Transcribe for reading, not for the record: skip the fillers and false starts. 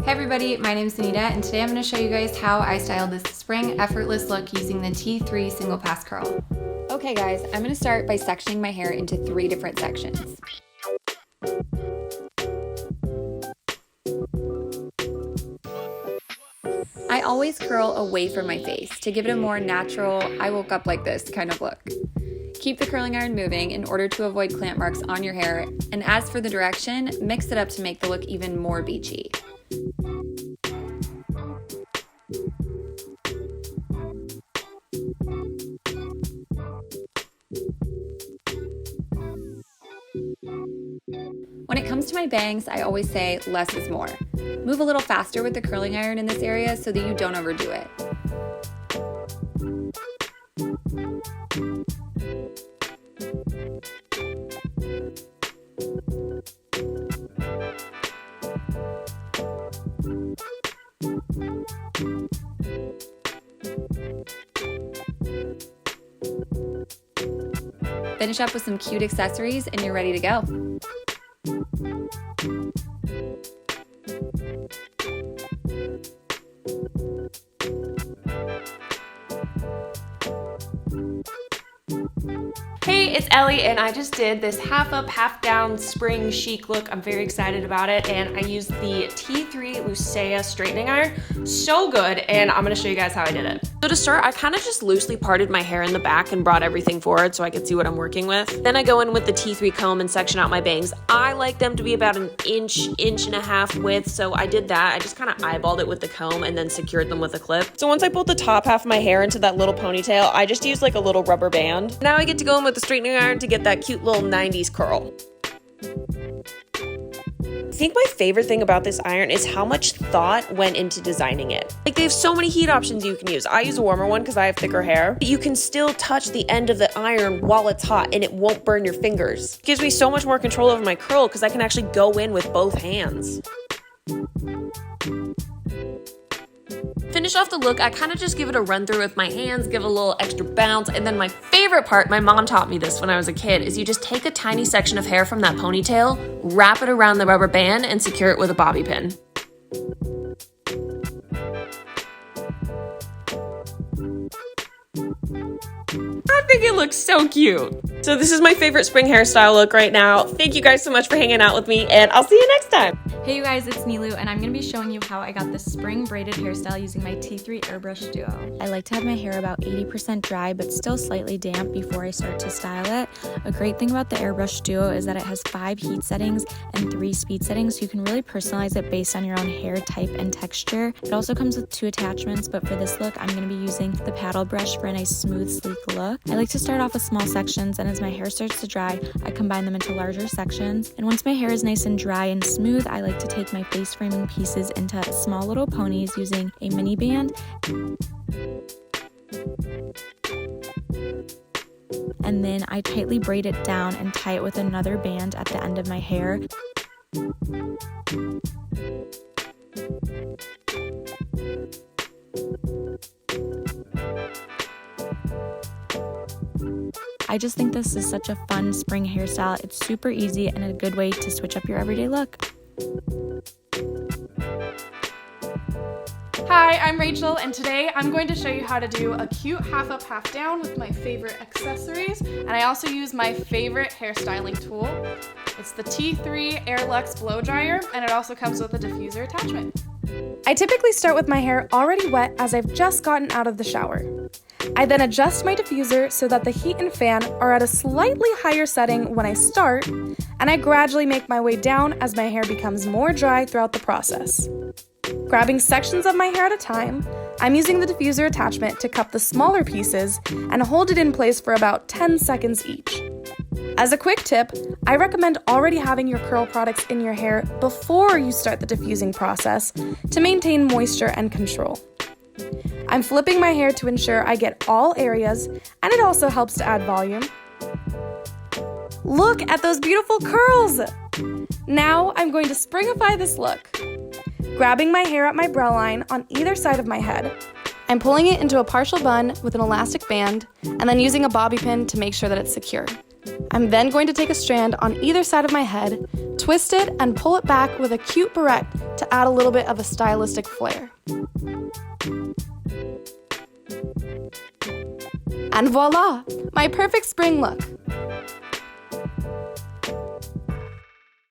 Hey everybody, my name is Anita and today I'm going to show you guys how I styled this spring effortless look using the T3 single pass curl. Okay guys, I'm going to start by sectioning my hair into 3 different sections. I always curl away from my face to give it a more natural, I woke up like this kind of look. Keep the curling iron moving in order to avoid clamp marks on your hair, and as for the direction, mix it up to make the look even more beachy. When it comes to my bangs, I always say less is more. Move a little faster with the curling iron in this area so that you don't overdo it. Finish up with some cute accessories and you're ready to go. Hey, it's Ellie and I just did this half up, half down spring chic look. I'm very excited about it and I used the T3 Lucea straightening iron. So good, and I'm gonna show you guys how I did it. So to start, I kind of just loosely parted my hair in the back and brought everything forward so I could see what I'm working with. Then I go in with the T3 comb and section out my bangs. I like them to be about an inch and a half width, so I did that. I just kind of eyeballed it with the comb and then secured them with a clip. So once I pulled the top half of my hair into that little ponytail, I just used like a little rubber band. Now I get to go in with the straightening iron to get that cute little 90s curl. I think my favorite thing about this iron is how much thought went into designing it. Like, they have so many heat options you can use. I use a warmer one because I have thicker hair. But you can still touch the end of the iron while it's hot and it won't burn your fingers. It gives me so much more control over my curl because I can actually go in with both hands. Finish off the look, I kind of just give it a run through with my hands, give it a little extra bounce, and then my favorite part, my mom taught me this when I was a kid, is you just take a tiny section of hair from that ponytail, wrap it around the rubber band, and secure it with a bobby pin. I think it looks so cute. So this is my favorite spring hairstyle look right now. Thank you guys so much for hanging out with me, and I'll see you next time. Hey you guys, it's Nilu and I'm going to be showing you how I got this spring braided hairstyle using my T3 airbrush duo. I like to have my hair about 80% dry but still slightly damp before I start to style it. A great thing about the airbrush duo is that it has 5 heat settings and 3 speed settings, so you can really personalize it based on your own hair type and texture. It also comes with 2 attachments, but for this look I'm going to be using the paddle brush for a nice smooth sleek look. I like to start off with small sections, and as my hair starts to dry I combine them into larger sections, and once my hair is nice and dry and smooth I like to take my face framing pieces into small little ponies using a mini band, and then I tightly braid it down and tie it with another band at the end of my hair. I just think this is such a fun spring hairstyle. It's super easy and a good way to switch up your everyday look. Hi, I'm Rachel, and today I'm going to show you how to do a cute half up, half down with my favorite accessories, and I also use my favorite hairstyling tool. It's the T3 Airlux blow dryer, and it also comes with a diffuser attachment. I typically start with my hair already wet as I've just gotten out of the shower. I then adjust my diffuser so that the heat and fan are at a slightly higher setting when I start, and I gradually make my way down as my hair becomes more dry throughout the process. Grabbing sections of my hair at a time, I'm using the diffuser attachment to cup the smaller pieces and hold it in place for about 10 seconds each. As a quick tip, I recommend already having your curl products in your hair before you start the diffusing process to maintain moisture and control. I'm flipping my hair to ensure I get all areas, and it also helps to add volume. Look at those beautiful curls! Now I'm going to springify this look. Grabbing my hair at my brow line on either side of my head, I'm pulling it into a partial bun with an elastic band, and then using a bobby pin to make sure that it's secure. I'm then going to take a strand on either side of my head, twist it, and pull it back with a cute barrette to add a little bit of a stylistic flair. And voila! My perfect spring look!